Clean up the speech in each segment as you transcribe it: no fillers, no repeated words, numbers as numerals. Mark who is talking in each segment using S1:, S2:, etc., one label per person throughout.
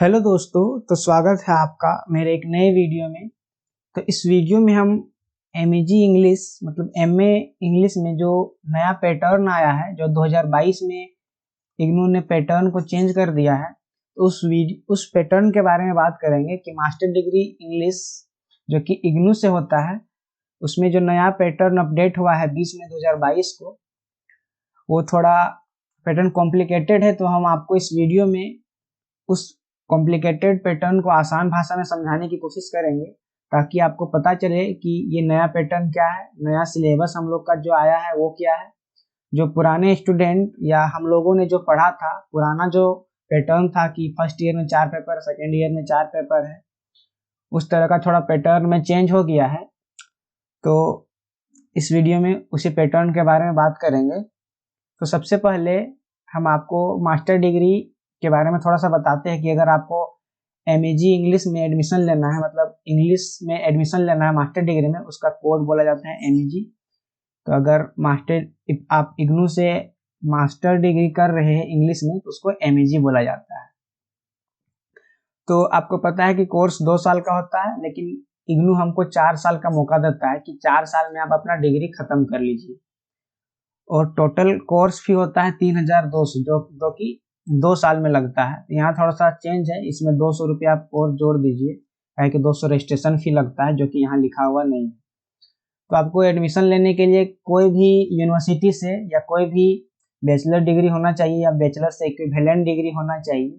S1: Hello दोस्तों, तो स्वागत है आपका मेरे एक नए वीडियो में। तो इस वीडियो में हम एमएजी इंग्लिश मतलब एमए इंग्लिश में जो नया पैटर्न आया है, जो 2022 में इग्नू ने पैटर्न को चेंज कर दिया है, तो उस पैटर्न के बारे में बात करेंगे कि मास्टर डिग्री इंग्लिश जो कि इग्नू से होता है, उसमें जो नया पैटर्न अपडेट हुआ है 20 में 2022 को, वो थोड़ा पैटर्न कॉम्प्लिकेटेड है। तो हम आपको इस वीडियो में उस कॉम्प्लिकेटेड पैटर्न को आसान भाषा में समझाने की कोशिश करेंगे, ताकि आपको पता चले कि ये नया पैटर्न क्या है, नया सिलेबस हम लोग का जो आया है वो क्या है। जो पुराने स्टूडेंट या हम लोगों ने जो पढ़ा था, पुराना जो पैटर्न था कि फर्स्ट ईयर में 4 पेपर, सेकेंड ईयर में 4 पेपर है, उस तरह का थोड़ा पैटर्न में चेंज हो गया है। तो इस वीडियो में उसी पैटर्न के बारे में बात करेंगे। तो सबसे पहले हम आपको मास्टर डिग्री के बारे में थोड़ा सा बताते हैं कि अगर आपको एमएजी इंग्लिश में एडमिशन लेना है, मतलब इंग्लिश में एडमिशन लेना है मास्टर डिग्री में, उसका कोड बोला जाता है एमएजी। तो अगर आप इग्नू से मास्टर डिग्री कर रहे हैं इंग्लिश में, तो उसको एमएजी बोला जाता है। तो आपको पता है कि कोर्स 2 साल का होता है, लेकिन इग्नू हमको 4 साल का मौका देता है कि 4 साल में आप अपना डिग्री खत्म कर लीजिए। और टोटल कोर्स फी होता है 3200, जो कि 2 साल में लगता है। यहाँ थोड़ा सा चेंज है, इसमें 200 रुपया आप और जोड़ दीजिए, कि 200 रजिस्ट्रेशन फी लगता है, जो कि यहाँ लिखा हुआ नहीं है। तो आपको एडमिशन लेने के लिए कोई भी यूनिवर्सिटी से या कोई भी बैचलर डिग्री होना चाहिए या बैचलर से इक्विवेलेंट डिग्री होना चाहिए।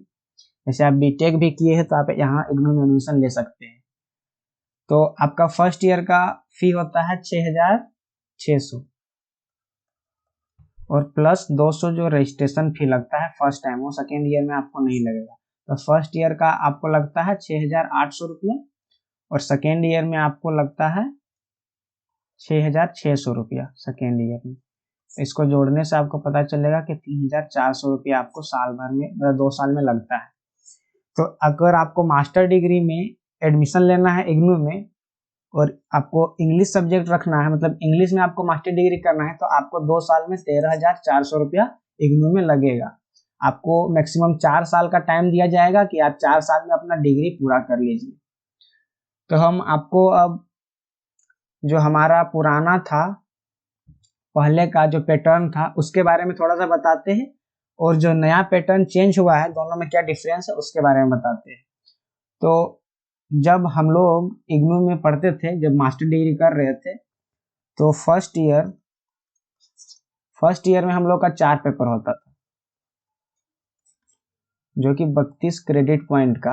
S1: जैसे आप बीटेक भी किए हैं तो आप यहाँ इग्नू में एडमिशन ले सकते हैं। तो आपका फर्स्ट ईयर का फी होता है 6600 और प्लस 200 जो रजिस्ट्रेशन फी लगता है फर्स्ट टाइम, वो सेकेंड ईयर में आपको नहीं लगेगा। तो फर्स्ट ईयर का आपको लगता है 6800 रुपया और सेकेंड ईयर में आपको लगता है 6600 रुपया सेकेंड ईयर में। इसको जोड़ने से आपको पता चलेगा कि 3400 रुपया आपको साल भर में, मतलब 2 साल में लगता है। तो अगर आपको मास्टर डिग्री में एडमिशन लेना है इग्नू में और आपको इंग्लिश सब्जेक्ट रखना है, मतलब इंग्लिश में आपको मास्टर डिग्री करना है, तो आपको 2 साल में 13,400 रुपया इग्नू में लगेगा। आपको मैक्सिमम 4 साल का टाइम दिया जाएगा कि आप 4 साल में अपना डिग्री पूरा कर लीजिए। तो हम आपको अब जो हमारा पुराना था, पहले का जो पैटर्न था, उसके बारे में थोड़ा सा बताते हैं, और जो नया पैटर्न चेंज हुआ है दोनों में क्या डिफरेंस है उसके बारे में बताते हैं। तो जब हम लोग इग्नू में पढ़ते थे, जब मास्टर डिग्री कर रहे थे, तो फर्स्ट ईयर में हम लोग का 4 पेपर होता था, जो कि 32 क्रेडिट पॉइंट का।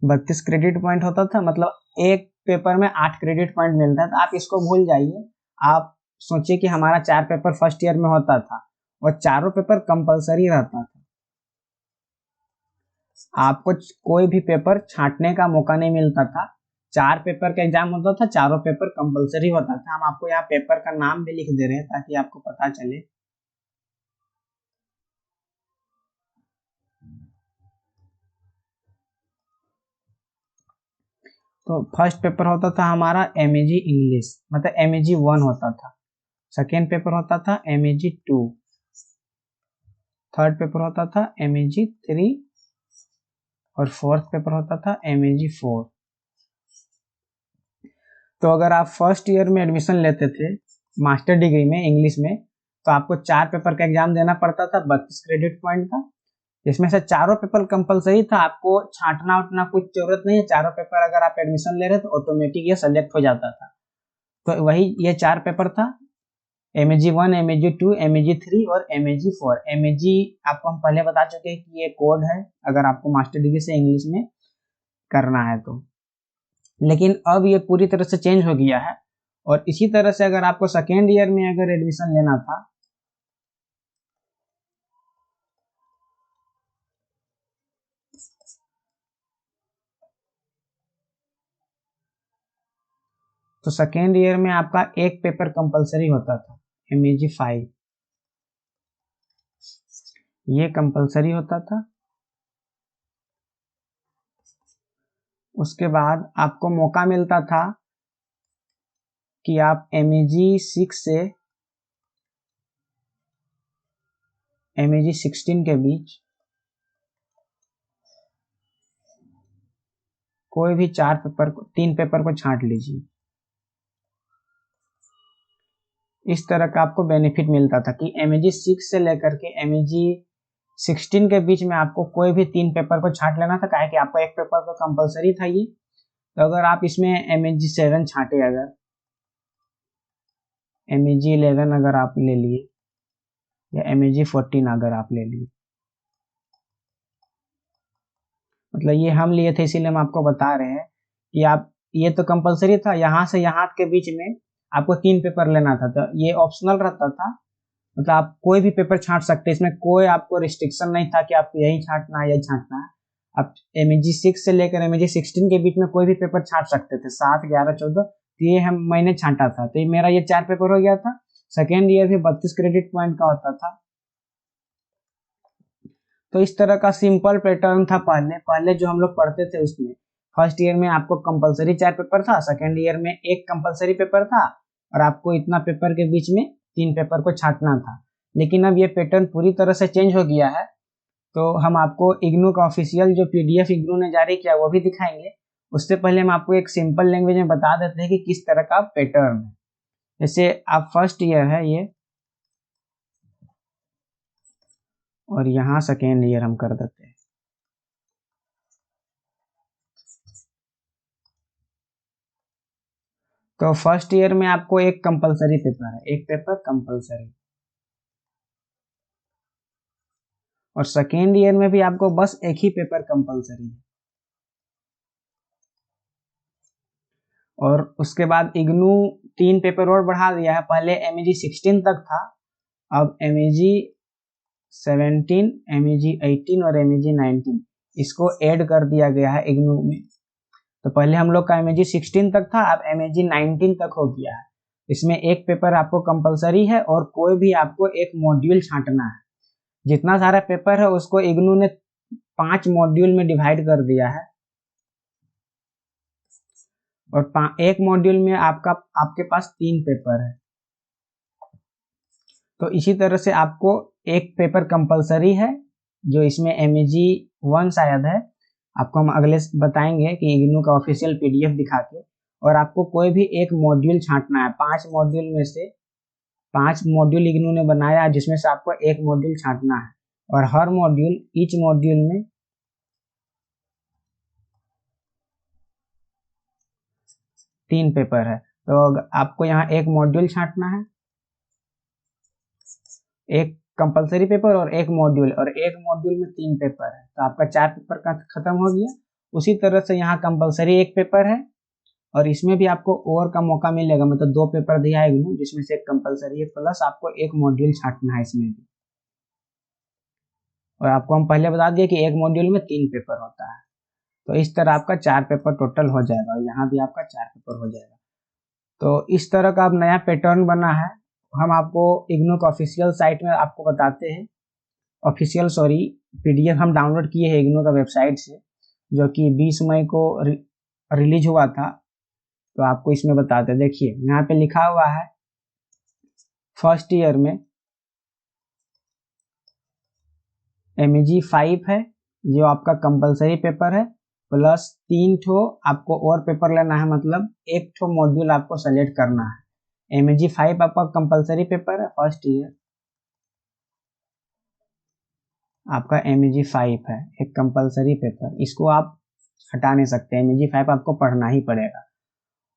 S1: बत्तीस क्रेडिट पॉइंट होता था, मतलब एक पेपर में 8 क्रेडिट पॉइंट मिलता था। आप इसको भूल जाइए, आप सोचिए कि हमारा 4 पेपर फर्स्ट ईयर में होता था और चारों पेपर कंपलसरी रहता था। आपको कोई भी पेपर छांटने का मौका नहीं मिलता था। 4 पेपर का एग्जाम होता था, चारों पेपर कंपलसरी होता था। हम आपको यहाँ पेपर का नाम भी लिख दे रहे हैं ताकि आपको पता चले। तो फर्स्ट पेपर होता था हमारा एमएजी इंग्लिश, मतलब एमएजी 1 होता था। सेकेंड पेपर होता था एमएजी 2, थर्ड पेपर होता था एमएजी 3 और फोर्थ पेपर होता था एमएजी 4। तो अगर आप फर्स्ट ईयर में एडमिशन लेते थे मास्टर डिग्री में इंग्लिश में, तो आपको 4 पेपर का एग्जाम देना पड़ता था 32 क्रेडिट पॉइंट का, जिसमें से चारों पेपर कंपलसरी था। आपको छांटना उठना कुछ जरूरत नहीं है। चारों पेपर अगर आप एडमिशन ले रहे तो ऑटोमेटिक ये सेलेक्ट हो जाता था। तो वही ये 4 पेपर था, एमएजी 1, एमएजी 2, एमएजी 3 और एमएजी 4। एमएजी आपको हम पहले बता चुके हैं कि ये कोड है अगर आपको मास्टर डिग्री से इंग्लिश में करना है तो। लेकिन अब ये पूरी तरह से चेंज हो गया है। और इसी तरह से अगर आपको सेकेंड ईयर में अगर एडमिशन लेना था, तो सेकेंड ईयर में आपका एक पेपर कंपलसरी होता था, एमएजी 5, ये कंपलसरी होता था। उसके बाद आपको मौका मिलता था कि आप MEG6 से MEG16 के बीच कोई भी 3 पेपर को छांट लीजिए। इस तरह का आपको बेनिफिट मिलता था कि MEG6 से लेकर के MEG16 के बीच में आपको कोई भी 3 पेपर को छांट लेना था, काहे कि आपको एक पेपर तो कंपलसरी था ये। तो अगर आप इसमें MEG7 छांटे, अगर MEG11 अगर आप ले लिए या MEG14 अगर आप ले लिए, मतलब ये हम लिए थे इसीलिए हम आपको बता रहे हैं कि आप, ये तो कंपलसरी था, यहाँ से यहाँ के बीच में आपको 3 पेपर लेना था, तो ये ऑप्शनल रहता था। मतलब आप कोई भी पेपर छांट सकते, इसमें कोई आपको रिस्ट्रिक्शन नहीं था कि आपको यही छांटना है यही छांटना है। आप MEG6 से लेकर MEG16 के बीच में कोई भी पेपर छांट सकते थे, 7, 11, 14। तो ये मैंने छांटा था, तो ये मेरा ये 4 पेपर हो गया था। सेकेंड ईयर भी 32 क्रेडिट पॉइंट का होता था। तो इस तरह का सिंपल पैटर्न था पहले पहले जो हम लोग पढ़ते थे उसमें। फर्स्ट ईयर में आपको कंपलसरी 4 पेपर था, सेकेंड ईयर में एक कंपलसरी पेपर था, और आपको इतना पेपर के बीच में 3 पेपर को छांटना था। लेकिन अब ये पैटर्न पूरी तरह से चेंज हो गया है। तो हम आपको इग्नू का ऑफिशियल जो PDF इग्नू ने जारी किया वो भी दिखाएंगे। उससे पहले हम आपको एक सिंपल लैंग्वेज में बता देते हैं कि किस तरह का पैटर्न है। जैसे आप फर्स्ट ईयर है ये, और यहाँ सेकेंड ईयर हम कर देते हैं। तो फर्स्ट ईयर में आपको एक कंपलसरी पेपर है, एक पेपर कंपलसरी, और सेकेंड ईयर में भी आपको बस एक ही पेपर कंपलसरी है। और उसके बाद इग्नू 3 पेपर और बढ़ा दिया है, पहले MEG16 तक था, अब MEG17, MEG18 और MEG19 इसको ऐड कर दिया गया है इग्नू में। तो पहले हम लोग का MEG16 तक था, अब MEG19 तक हो गया है। इसमें एक पेपर आपको कंपलसरी है और कोई भी आपको एक मॉड्यूल छांटना है। जितना सारा पेपर है उसको इग्नू ने 5 मॉड्यूल में डिवाइड कर दिया है, और एक मॉड्यूल में आपके पास 3 पेपर है। तो इसी तरह से आपको एक पेपर कंपलसरी है, जो इसमें MEG1 शायद है, आपको हम अगले बताएंगे कि इग्नू का ऑफिशियल PDF दिखा के। और आपको कोई भी एक मॉड्यूल छांटना है, 5 मॉड्यूल में से 5 मॉड्यूल इग्नू ने बनाया है, जिसमें से आपको एक मॉड्यूल छांटना है। और हर मॉड्यूल, ईच मॉड्यूल में 3 पेपर है। तो आपको यहाँ एक मॉड्यूल छांटना है, एक कंपलसरी पेपर और एक मॉड्यूल, और एक मॉड्यूल में 3 पेपर है, तो आपका 4 पेपर का खत्म हो गया। उसी तरह से यहाँ कंपलसरी एक पेपर है, और इसमें भी आपको और का मौका मिलेगा, मतलब 2 पेपर दिया है इग्नू, जिसमें से एक कंपलसरी है, प्लस आपको एक मॉड्यूल छांटना है इसमें भी। और आपको हम पहले बता दिए कि एक मॉड्यूल में 3 पेपर होता है। तो इस तरह आपका 4 पेपर टोटल हो जाएगा, और यहाँ भी आपका 4 पेपर हो जाएगा। तो इस तरह का अब नया पैटर्न बना है। हम आपको इग्नू का ऑफिशियल साइट में आपको बताते हैं, ऑफिशियल सॉरी PDF हम डाउनलोड किए हैं इग्नू का वेबसाइट से, जो कि 20 मई को रिलीज हुआ था। तो आपको इसमें बताते हैं, देखिए यहाँ पे लिखा हुआ है फर्स्ट ईयर में MEG5 है, जो आपका कंपलसरी पेपर है, प्लस 3 ठो आपको और पेपर लेना है, मतलब एक ठो मॉड्यूल आपको सेलेक्ट करना है। MEG5 आपका कंपलसरी पेपर है फर्स्ट ईयर, आपका MEG5 है एक कंपलसरी पेपर, इसको आप हटा नहीं सकते, MEG5 आपको पढ़ना ही पड़ेगा।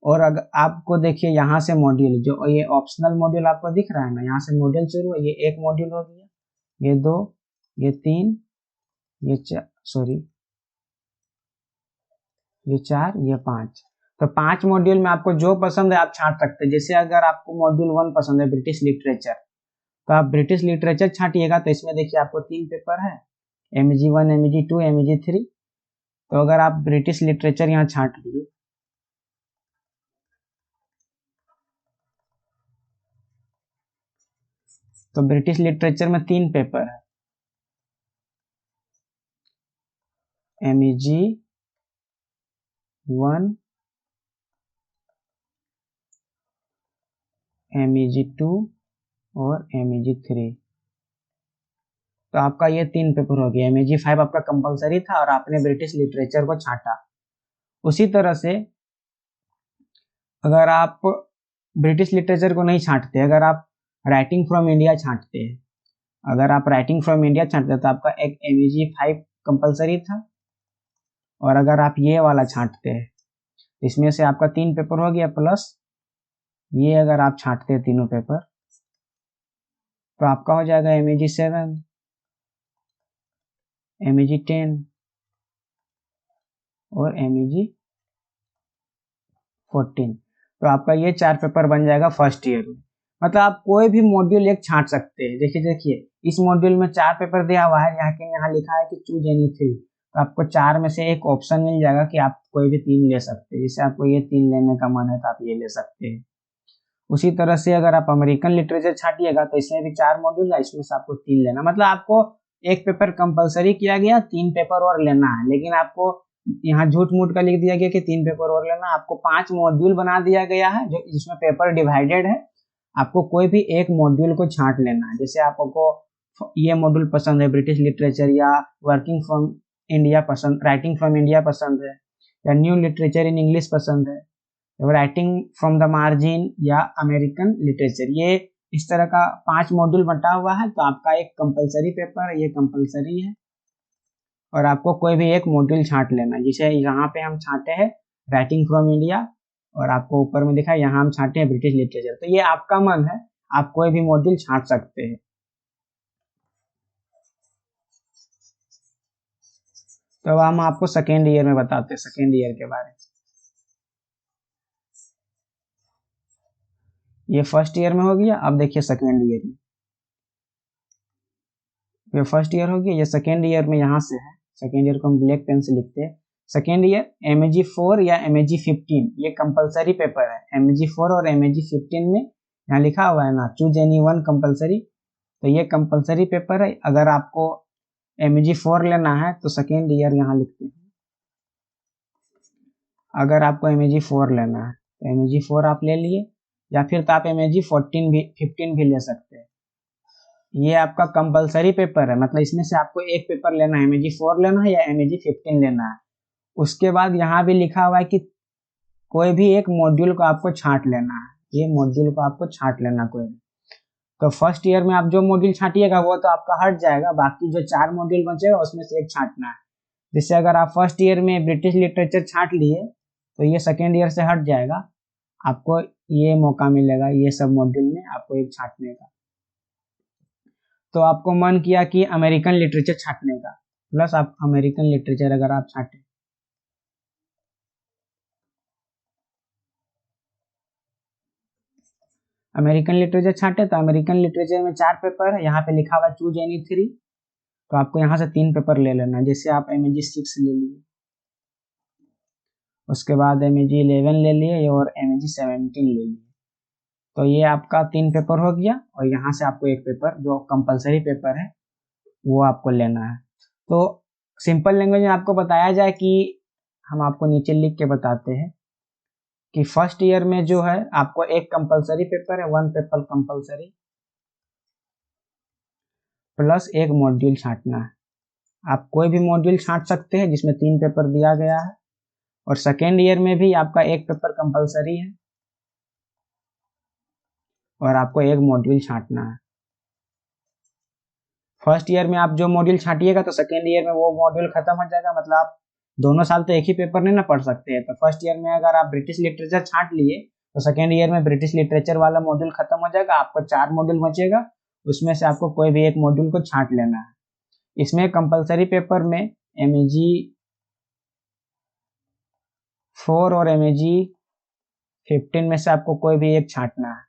S1: और अगर आपको देखिए यहाँ से मॉड्यूल, जो ये ऑप्शनल मॉड्यूल आपको दिख रहा है ना, यहाँ से मॉड्यूल शुरू है, ये एक मॉड्यूल हो गया, ये 2, ये 3, ये 4, सॉरी ये 4, ये 5। तो 5 मॉड्यूल में आपको जो पसंद है आप छांट सकते हैं। जैसे अगर आपको मॉड्यूल 1 पसंद है ब्रिटिश लिटरेचर, तो आप ब्रिटिश लिटरेचर छांटिएगा। तो इसमें देखिए आपको 3 पेपर है, MEG1, MEG2, MEG3। तो अगर आप ब्रिटिश लिटरेचर यहाँ छांट लिए, तो ब्रिटिश लिटरेचर में 3 पेपर है, MEG1, MEG2 और MEG3। तो आपका ये 3 पेपर हो गया। MEG5 आपका कंपलसरी था और आपने ब्रिटिश लिटरेचर को छांटा। उसी तरह से अगर आप ब्रिटिश लिटरेचर को नहीं छांटते, अगर आप राइटिंग फ्रॉम इंडिया छांटते हैं, अगर आप राइटिंग फ्रॉम इंडिया छांटते हैं तो आपका एक MEG5 कंपलसरी था, और अगर आप ये वाला छांटते हैं इसमें से आपका 3 पेपर हो गया, प्लस ये अगर आप छांटते हैं तीनों पेपर तो आपका हो जाएगा MEG7, MEG10 और MEG14। तो आपका ये 4 पेपर बन जाएगा फर्स्ट ईयर में। मतलब आप कोई भी मॉड्यूल एक छांट सकते हैं। देखिए इस मॉड्यूल में 4 पेपर दिया हुआ है, यहाँ लिखा है कि चूज एनी 3, तो आपको 4 में से एक ऑप्शन मिल जाएगा कि आप कोई भी 3 ले सकते हैं। जैसे आपको ये 3 लेने का मन है तो आप ये ले सकते हैं। उसी तरह से अगर आप अमेरिकन लिटरेचर छाटिएगा तो इसमें भी 4 मॉड्यूल है, इसमें से आपको 3 लेना। मतलब आपको एक पेपर कंपलसरी किया गया, 3 पेपर और लेना है, लेकिन आपको यहाँ झूठ मूठ का लिख दिया गया कि 3 पेपर और लेना। आपको 5 मॉड्यूल बना दिया गया है जो जिसमें पेपर डिवाइडेड है। आपको कोई भी एक मॉड्यूल को छांट लेना है। जैसे आपको ये मॉड्यूल पसंद है ब्रिटिश लिटरेचर, या वर्किंग फ्रॉम इंडिया पसंद, राइटिंग फ्रॉम इंडिया पसंद है, या न्यू लिटरेचर इन इंग्लिश पसंद है, राइटिंग फ्रॉम द मार्जिन, या अमेरिकन लिटरेचर, ये इस तरह का 5 मॉड्यूल बंटा हुआ है। तो आपका एक कंपलसरी पेपर है, ये कंपलसरी है, और आपको कोई भी एक मॉड्यूल छांट लेना है। जिसे यहाँ पे हम छांटे हैं राइटिंग फ्रॉम इंडिया, और आपको ऊपर में दिखा है यहाँ हम छांटे हैं ब्रिटिश लिटरेचर। तो ये आपका मन है, आप कोई भी मॉड्यूल छांट सकते हैं। तो अब हम आपको सेकेंड ईयर में बताते हैं सेकेंड ईयर के बारे में। ये फर्स्ट ईयर में हो गया। अब देखिए सेकेंड ईयर में, ये फर्स्ट ईयर हो गया, ये सेकेंड ईयर में यहाँ से है। सेकेंड ईयर को हम ब्लैक पेन से लिखते हैं। सेकेंड ईयर MEG4 या MEG15 ये कंपलसरी पेपर है। MEG4 और MEG15 में यहाँ लिखा हुआ है ना, चूज एनी वन कंपलसरी, तो ये कंपलसरी पेपर है। अगर आपको MEG4 लेना है तो सेकेंड ईयर यहाँ लिखते हैं। अगर आपको MEG4 लेना है तो MEG4 आप ले लिए, या फिर तो आप MEG14 भी 15 भी ले सकते हैं। ये आपका कंपलसरी पेपर है, मतलब इसमें से आपको एक पेपर लेना है, MEG4 लेना है या MEG15 लेना है। उसके बाद यहाँ भी लिखा हुआ है कि कोई भी एक मॉड्यूल को आपको छांट लेना है। ये मॉड्यूल को आपको छांट लेना कोई भी। तो फर्स्ट ईयर में आप जो मॉड्यूल छांटिएगा वो तो आपका हट जाएगा, बाकी जो 4 मॉड्यूल बचेगा उसमें से एक छांटना है। जैसे अगर आप फर्स्ट ईयर में ब्रिटिश लिटरेचर छांट लिए तो ये सेकेंड ईयर से हट जाएगा, आपको ये मौका मिलेगा ये सब मॉड्यूल में आपको एक छांटने का। तो आपको मन किया कि अमेरिकन लिटरेचर छांटने का, प्लस आप अमेरिकन लिटरेचर अगर आप छांटे, अमेरिकन लिटरेचर छांटे तो अमेरिकन लिटरेचर में 4 पेपर है। यहाँ पे लिखा हुआ चूज एनी 3, तो आपको यहाँ से 3 पेपर ले लेना। जैसे आप MEG6 ले लिए, उसके बाद MEG11 ले लिए और MEG17 ले लिए। तो ये आपका 3 पेपर हो गया, और यहाँ से आपको एक पेपर जो कंपलसरी पेपर है वो आपको लेना है। तो सिंपल लैंग्वेज में आपको बताया जाए कि हम आपको नीचे लिख के बताते हैं कि फर्स्ट ईयर में जो है आपको एक कंपलसरी पेपर है, 1 पेपर कंपलसरी, प्लस एक मॉड्यूल छांटना है। आप कोई भी मॉड्यूल छांट सकते हैं जिसमें 3 पेपर दिया गया है, और सेकेंड ईयर में भी आपका एक पेपर कंपलसरी है और आपको एक मॉड्यूल छांटना है। फर्स्ट ईयर में आप जो मॉड्यूल छांटिएगा तो सेकेंड ईयर में वो मॉड्यूल खत्म हो जाएगा। मतलब आप दोनों साल तो एक ही पेपर नहीं ना पढ़ सकते हैं। तो फर्स्ट ईयर में अगर आप ब्रिटिश लिटरेचर छांट लिए तो सेकेंड ईयर में ब्रिटिश लिटरेचर वाला मॉड्यूल खत्म हो जाएगा, आपको 4 मॉड्यूल बचेगा, उसमें से आपको कोई भी एक मॉड्यूल को छांट लेना है। इसमें कंपलसरी पेपर में MEG4 और MEG15 में से आपको कोई भी एक छांटना है।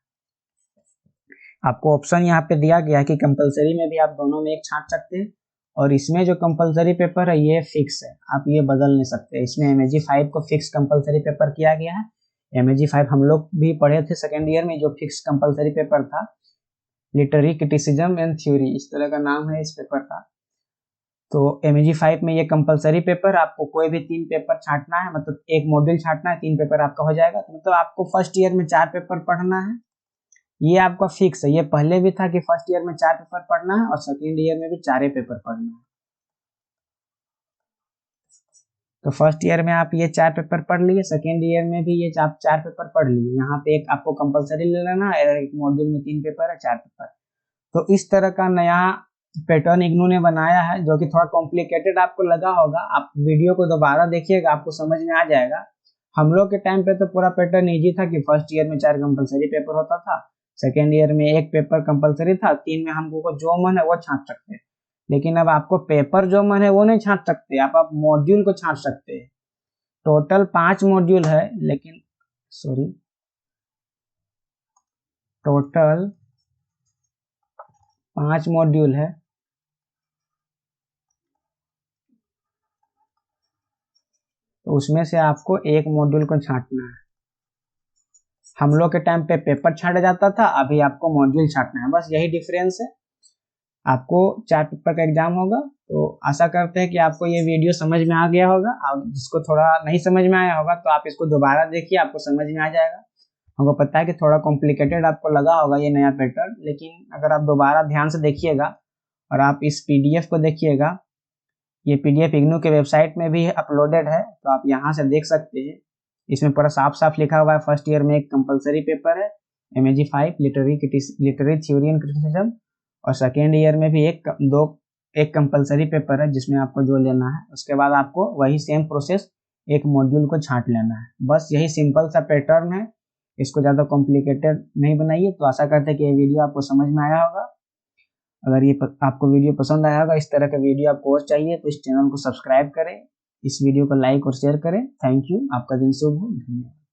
S1: आपको ऑप्शन यहाँ पे दिया गया है कि कंपलसरी में भी आप दोनों में एक छांट सकते हैं, और इसमें जो कंपलसरी पेपर है ये फिक्स है, आप ये बदल नहीं सकते। इसमें MEG5 को फिक्स कंपलसरी पेपर किया गया है। MEG5 हम लोग भी पढ़े थे सेकेंड ईयर में, जो फिक्स कंपलसरी पेपर था, लिटरेरी क्रिटिसिज्म एंड थ्योरी इस तरह का नाम है इस पेपर का। तो MEG5 में ये कंपलसरी पेपर, आपको कोई भी 3 पेपर छांटना है, मतलब एक मॉड्यूल छांटना है, 3 पेपर आपका हो जाएगा। तो मतलब आपको फर्स्ट ईयर में 4 पेपर पढ़ना है, ये आपका फिक्स है। ये पहले भी था कि फर्स्ट ईयर में 4 पेपर पढ़ना है और सेकेंड ईयर में भी 4 ही पेपर पढ़ना है। तो फर्स्ट ईयर में आप ये 4 पेपर पढ़ लिए, सेकेंड ईयर में भी ये आप 4 पेपर पढ़ लिए। यहाँ पे एक आपको कंपलसरी ले लेना है, एक मॉड्यूल में 3 पेपर है, 4 पेपर। तो इस तरह का नया पैटर्न इग्नू ने बनाया है, जो कि थोड़ा कॉम्प्लिकेटेड आपको लगा होगा। आप वीडियो को दोबारा देखिएगा, आपको समझ में आ जाएगा। हम लोग के टाइम पे तो पूरा पैटर्न इजी था कि फर्स्ट ईयर में 4 कंपलसरी पेपर होता था, सेकेंड ईयर में 1 पेपर कंपलसरी था, 3 में हमको जो मन है वो छांट सकते हैं। लेकिन अब आपको पेपर जो मन है वो नहीं छांट सकते, आप मॉड्यूल को छांट सकते हैं। टोटल 5 मॉड्यूल है, लेकिन सॉरी, टोटल 5 मॉड्यूल है। तो उसमें से आपको एक मॉड्यूल को छांटना है। हम लोग के टाइम पे पेपर छांटा जाता था, अभी आपको मॉड्यूल छांटना है, बस यही डिफरेंस है। आपको 4 पेपर का एग्जाम होगा। तो आशा करते हैं कि आपको ये वीडियो समझ में आ गया होगा। और जिसको थोड़ा नहीं समझ में आया होगा तो आप इसको दोबारा देखिए, आपको समझ में आ जाएगा। हमको पता है कि थोड़ा कॉम्प्लिकेटेड आपको लगा होगा ये नया पैटर्न, लेकिन अगर आप दोबारा ध्यान से देखिएगा और आप इस पीडीएफ को देखिएगा, ये पीडीएफ इग्नू के वेबसाइट में भी अपलोडेड है, तो आप यहाँ से देख सकते हैं। इसमें पूरा साफ साफ लिखा हुआ है, फर्स्ट ईयर में एक कंपलसरी पेपर है MEG 5 literary theory and criticism, और सेकेंड ईयर में भी एक कंपलसरी पेपर है जिसमें आपको जो लेना है। उसके बाद आपको वही सेम प्रोसेस एक मॉड्यूल को छांट लेना है। बस यही सिंपल सा पैटर्न है, इसको ज़्यादा कॉम्प्लिकेटेड नहीं बनाइए। तो आशा करते हैं कि ये वीडियो आपको समझ में आया होगा। अगर ये आपको वीडियो पसंद आया होगा, इस तरह का वीडियो आपको और चाहिए, तो इस चैनल को सब्सक्राइब करें, इस वीडियो को लाइक और शेयर करें। थैंक यू, आपका दिन शुभ हो। धन्यवाद।